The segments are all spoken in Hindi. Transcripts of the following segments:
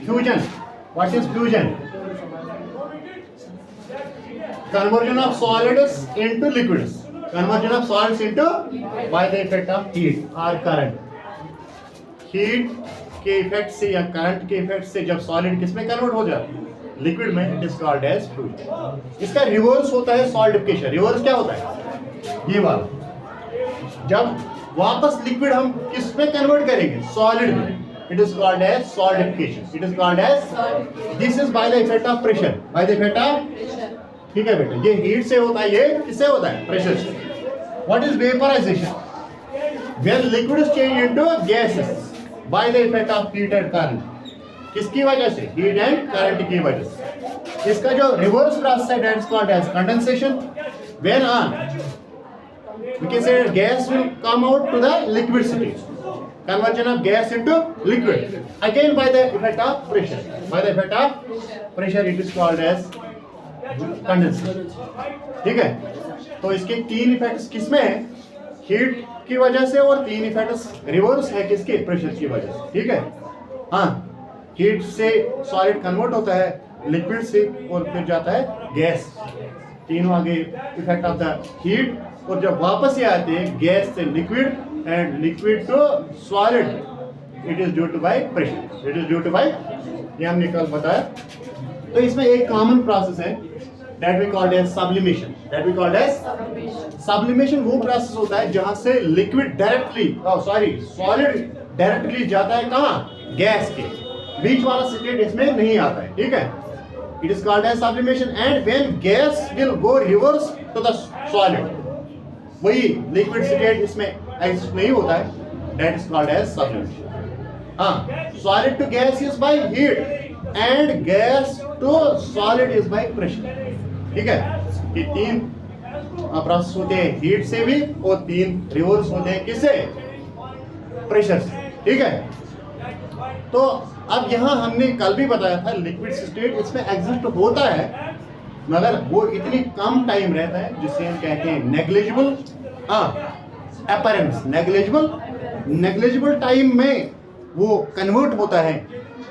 Fusion. What is fusion? Conversion of solids into liquids. Conversion of solids into by the effect of heat or current. Heat के इफेक्ट से या करंट के इफेक्ट से जब सॉलिड किस में कन्वर्ट हो जाता है? लिक्विड में. It is called as fluid. इसका रिवर्स होता है सॉलिडिफिकेशन. रिवर्स क्या होता है? ये वाला. जब वापस लिक्विड हम किस में कन्वर्ट करेंगे? सॉलिड में. It is called as solidification. It is called as, this is by the effect of pressure. By the effect of, ठीक है बेटा, ये हीट से होता है. ये किससे होता है? प्रेशर से. What is vaporisation? When liquid is change into gases by the effect of heat and current. किसकी वजह से? हीट एंड करंट की वजह से. इसका जो रिवर्स प्रोसेस है that is called as condensation. When we can say gas will come out to the liquid stage. Conversion of gas into liquid. Again by the effect of pressure. By the effect of pressure it is called as condensation. ठीक है. तो इसके तीन इफेक्ट्स किसमें है? हीट की वजह से, और तीन इफेक्ट्स रिवर्स है किसके? प्रेशर की वजह से. ठीक है. हाँ, हीट से सॉलिड कन्वर्ट होता है लिक्विड से और फिर जाता है गैस. तीनों आगे इफेक्ट ऑफ द हीट. और जब वापस ये आते हैं गैस से liquid and liquid to solid, it is due to by pressure. It is due to by, ये हमने कल बताया. तो इसमें एक कॉमन प्रोसेस है that we called as sublimation. That we called as sublimation. वो प्रोसेस होता है जहां से लिक्विड डायरेक्टली, सॉलिड डायरेक्टली जाता है कहां? गैस के. बीच वाला स्टेट इसमें नहीं आता है. ठीक है. It is called as sublimation. And when gas will go reverse to the solid, वही लिक्विड स्टेट इसमें एग्जिस्ट नहीं होता है. That is called as sublimation. हाँ, solid to gas is by heat and gas to solid is by pressure. ठीक है. ये तीन प्रोसेस होते हैं हीट से भी, और तीन रिवर्स होते हैं किससे? प्रेशर से. ठीक है. तो अब यहाँ हमने कल भी बताया था लिक्विड स्टेट इसमें एग्जिस्ट होता है, मगर वो इतनी कम टाइम रहता है जिसे हम कहते हैं नेग्लिजिबल अपीयरेंस. नेग्लिजिबल टाइम में वो कन्वर्ट होता है.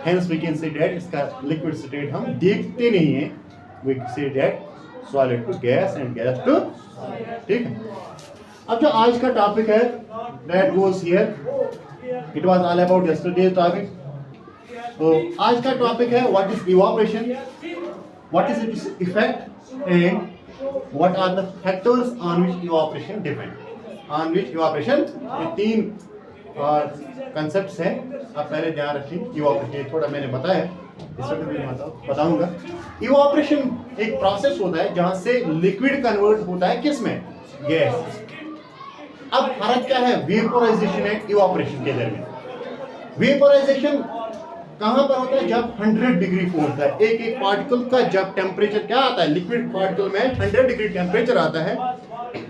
Hence we can say that इसका लिक्विड स्टेट हम देखते नहीं है. We say that solid to gas and gas to. ठीक है. अब जो आज का टॉपिक है that goes here. It was all about yesterday's topic. तो आज का टॉपिक है what is evaporation, what is its effect, and what are the factors on which evaporation depend. On which evaporation, ये तीन कंसेप्ट्स हैं. आप पहले ध्यान रखें. इवापोरेशन थोड़ा मैंने बताया, इसमें भी बताऊंगा. इवापोरेशन एक प्रोसेस होता है जहां से लिक्विड कन्वर्ट होता है किस में? गैस. अब फर्क क्या है वेपोराइजेशन एंड इवापोरेशन के दरमियान? वेपोराइजेशन कहां पर होता है? जब 100 डिग्री पहुंचता है एक एक पार्टिकल का. जब टेम्परेचर क्या आता है लिक्विड पार्टिकल में? 100 डिग्री टेम्परेचर आता है.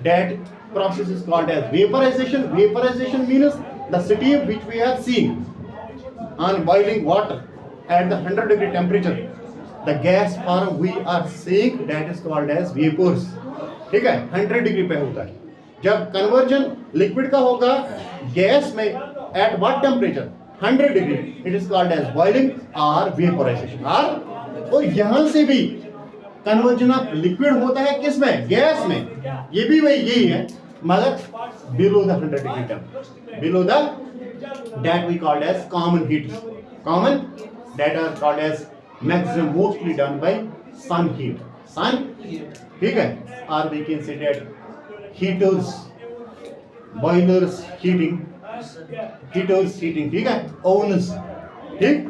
That process is called as vaporisation. Vaporisation means the steam which we have seen on boiling water at the 100 degree temperature. The gas form we are seeing that is called as vapours. ठीक है. 100 डिग्री पे होता है. जब कन्वर्जन लिक्विड का होगा गैस में at what temperature? 100 degree. It is called as boiling और वेपोराइजेशन. और यहां से भी कन्वर्जन ऑफ लिक्विड होता है किसमें? गैस में. ये भी वही यही है, मगर below the 100 degree temperature. Below the that we called as common heat. Common that are called as maximum mostly done by sun heat. Sun. ठीक है. और we can say that heaters, boilers heating, heaters heating. ठीक है. ओवन्स. ठीक.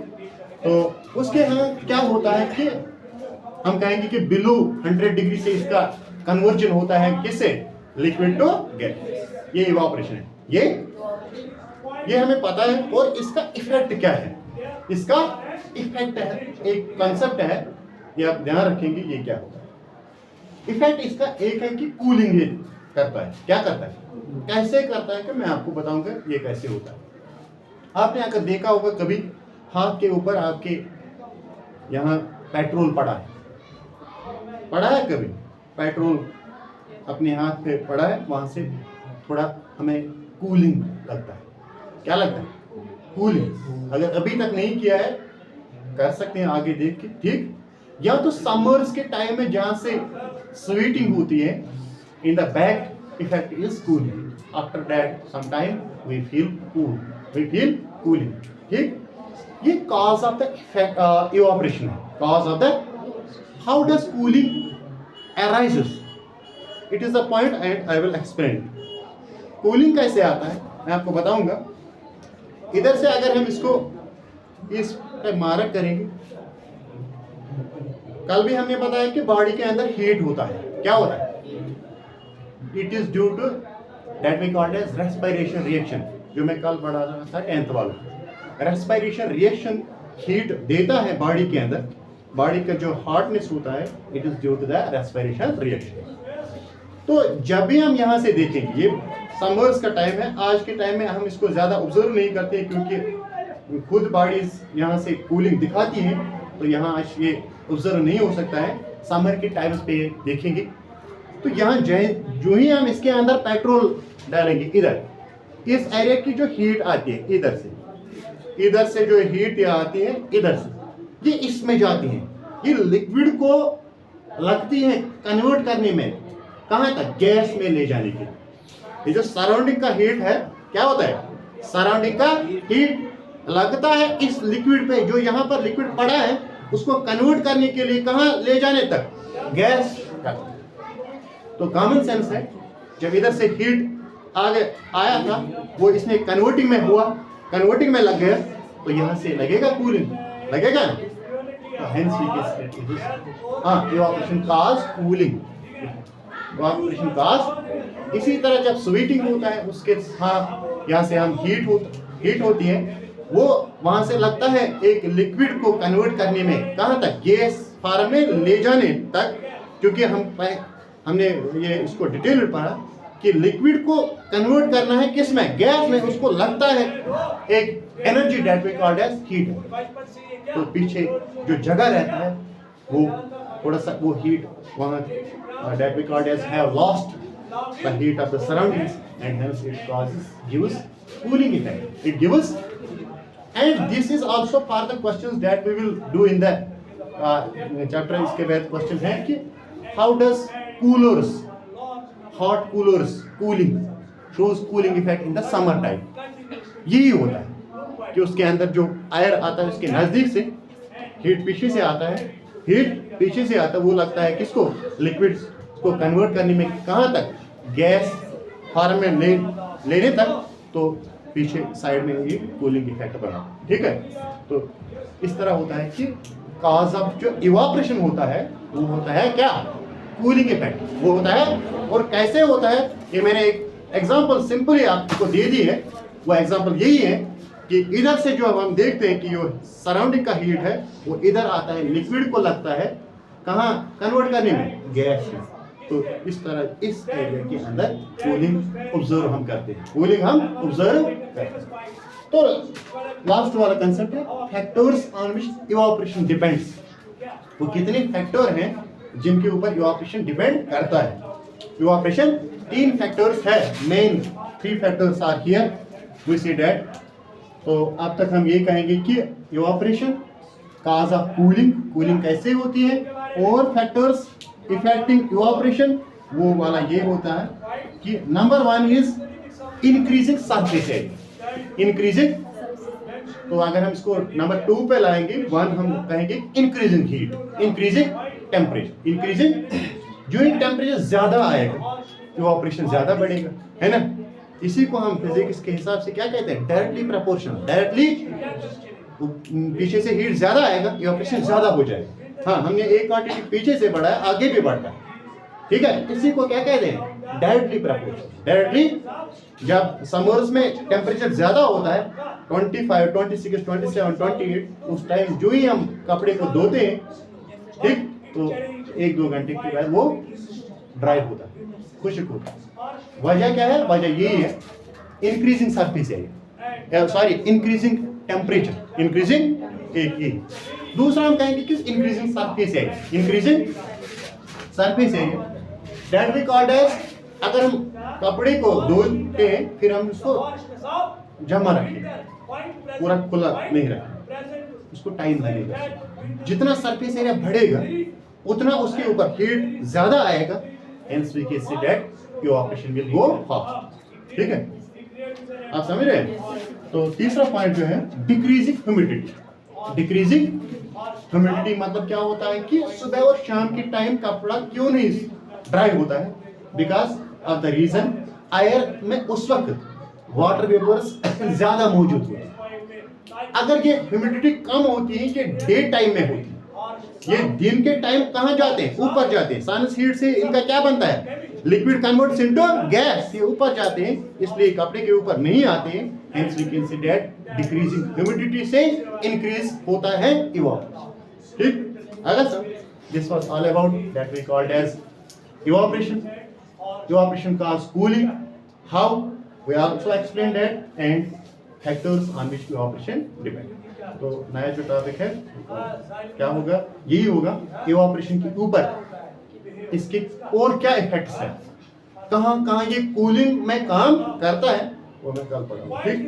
तो उसके यहाँ क्या होता है कि हम कहेंगे कि बिलो 100 डिग्री से इसका कन्वर्जन होता है किससे? Liquid to gas. ये इवापोरेशन है. ये हमें पता है. और इसका इफेक्ट क्या है? इसका इफेक्ट है एक कंसेप्ट है, ये आप ध्यान रखेंगे. ये क्या होता है इफेक्ट इसका? एक है कि कूलिंग ये करता है. क्या करता है? कैसे करता है कि मैं आपको बताऊंगा ये कैसे होता है. आपने अगर देखा होगा कभी हाथ के ऊपर आपके यहाँ पेट्रोल पड़ा है कभी? पेट्रोल अपने हाथ पे पड़ा है, वहां से थोड़ा हमें कूलिंग लगता है. क्या लगता है? कूलिंग। अगर अभी तक नहीं किया है कर सकते हैं आगे देख के, ठीक। या तो समर्स के टाइम में जहां से स्वीटिंग होती है, in the back effect is cooling, after that some time we feel cool, we feel cooling, ठीक। ये cause of the effect evaporation है, cause of the how does cooling arises, it is the point and I will explain. Cooling कैसे आता है मैं आपको बताऊंगा। इधर से अगर हम इसको इस पे मार्क करेंगे, कल भी हमने बताया कि बॉडी के अंदर हीट होता है, क्या होता है? It is due to that we called as respiration reaction, जो मैं कल पढ़ा रहा था 10th वाला। रेस्पिरेशन रिएक्शन हीट देता है बॉडी के अंदर, बॉडी का जो हॉटनेस होता है it is due to the respiration reaction. तो जब भी हम यहाँ से देखेंगे, ये समर्स का टाइम है, आज के टाइम में हम इसको ज़्यादा ऑब्जर्व नहीं करते क्योंकि खुद बॉडीज यहाँ से कूलिंग दिखाती है, तो यहाँ आज ये ऑब्जर्व नहीं हो सकता है। समर के टाइम्स पे देखेंगे तो यहाँ जो ही हम इसके अंदर पेट्रोल डालेंगे, इधर इस एरिया की जो हीट आती है इधर से जो हीट आती है इधर से, ये इसमें जाती है, ये लिक्विड को लगती है कन्वर्ट करने में, कहाँ तक? गैस में ले जाने के लिए। ये जो सराउंडिंग का हीट है क्या होता है? सराउंडिंग का हीट लगता है इस लिक्विड पे, जो यहाँ पर लिक्विड पड़ा है उसको कन्वर्ट करने के लिए, कहाँ ले जाने तक? गैस तक। तो कॉमन सेंस है, जब इधर से हीट आगे आया था वो इसने कन्वर्टिंग में हुआ, कन्वर्टिंग में लग गया, तो यहाँ से लगेगा कूलिंग, लगेगा ना? तो hence we can say evaporation cause cooling, evaporation cause. इसी तरह जब स्वीटिंग होता है उसके साथ यहाँ से हम हीट होती है, वो वहां से लगता है एक लिक्विड को कन्वर्ट करने में, कहाँ तक? गैस फॉर्म में ले जाने तक। क्योंकि हमने ये इसको डिटेल में पढ़ा कि लिक्विड को कन्वर्ट करना है किस में? गैस में। उसको लगता है एक energy that we called as heat. तो पीछे जो जगह रहता है वो थोड़ा सा वो हीट वहाँ that we called as have lost the heat of the surroundings, and hence it gives cooling effect. It gives, and this is also for the questions that we will do in the chapter. इसके बाद question है कि how does coolers, hot coolers cooling shows cooling effect in the summer time. यही होता है कि उसके अंदर जो एयर आता है उसके नजदीक से हीट पीछे से आता है, हीट पीछे से आता है, वो लगता है किसको? लिक्विड को कन्वर्ट करने में, कहाँ तक? गैस फॉर्म में लेने तक। तो पीछे साइड में ये कूलिंग इफेक्ट बना, ठीक है। तो इस तरह होता है कि कॉज ऑफ जो इवापोरेशन होता है वो होता है क्या? कूलिंग इफेक्ट वो होता है। और कैसे होता है ये मैंने एक एग्जांपल सिंपली आपको दे दी है। वो एग्जांपल यही है कि इधर से जो हम देखते हैं कि जो सराउंडिंग का हीट है वो इधर आता है, लिक्विड को लगता है कहाँ कन्वर्ट करने में? गैस में। तो इस तरह इस एरिया के अंदर कूलिंग ऑब्जर्व हम करते हैं, कूलिंग हम ऑब्जर्व करते हैं। तो लास्ट वाला कंसेप्ट है factors on which evaporation depends. वो कितने फैक्टर हैं जिनके ऊपर इवापोरेशन डिपेंड करता है? इवापोरेशन 3 फैक्टर्स है, main 3 factors are here, we see that. तो अब तक हम ये कहेंगे कि evaporation cause of cooling, cooling कैसे होती है, और फैक्टर्स इफेक्टिंग इवापोरेशन वो वाला ये होता है कि number 1 is increasing surface area, increasing. तो अगर हम इसको नंबर 2 पे लाएंगे, 1 हम कहेंगे increasing heat, increasing temperature, increasing. जो ही टेम्परेचर ज्यादा आएगा इवापोरेशन ज्यादा बढ़ेगा, है ना। इसी को हम फिजिक्स के हिसाब से क्या कहते हैं? Directly proportional. डायरेक्टली पीछे से हीट ज्यादा आएगा, इवापोरेशन ज्यादा हो जाएगा। हाँ, हमने एक क्वांटिटी पीछे से बढ़ाया, आगे भी बढ़ता है, ठीक है। इसी को क्या कहते हैं? Directly proportional. डायरेक्टली जब समर्स में टेम्परेचर ज्यादा होता है 25, 26, 27, 28, उस टाइम जो ही हम कपड़े को धोते हैं, ठीक, तो 1-2 घंटे के बाद वो ड्राई होता है, खुश्क होता है। वजह क्या है? वजह यही है increasing surface area, sorry increasing temperature, increasing एक ही। दूसरा हम कहेंगे कि increasing surface area, increasing surface area that we called as, अगर हम कपड़े को धोते हैं फिर हम उसको जमा रखें, पूरा खुला नहीं रखें, उसको टाइम लगेगा। जितना सरफेस एरिया बढ़ेगा उतना उसके ऊपर हीट ज्यादा आएगा, hence we can say that evaporation will go fast। ठीक है, आप समझ रहे हैं? तो तीसरा पॉइंट जो है डिक्रीजिंग ह्यूमिडिटी। डिक्रीजिंग ह्यूमिडिटी मतलब क्या होता है कि सुबह और शाम के टाइम कपड़ा क्यों नहीं ड्राई होता है? Because of the reason air में उस वक्त वाटर वेपर्स ज्यादा मौजूद होते हैं। अगर ये ह्यूमिडिटी कम होती है, ये डे टाइम में होती है, ये दिन के टाइम कहाँ जाते हैं? ऊपर जाते हैं। सन हीट से इनका क्या बनता है? लिक्विड कन्वर्ट्स इनटू गैस, ये ऊपर जाते हैं, इसलिए कपड़े के ऊपर नहीं आते हैं। Hence we can say that decreasing humidity से increase होता है evaporation। ठीक, अगर sir this was all about that we called as evaporation। Evaporation causes cooling, how we also explained that, and factors on which evaporation depend। तो नया जो टॉपिक है क्या होगा? यही होगा evaporation के ऊपर इसके और क्या इफेक्ट्स है, कहाँ कहाँ ये कूलिंग में काम करता है, वो मैं कल पढ़ाऊंगा। ठीक।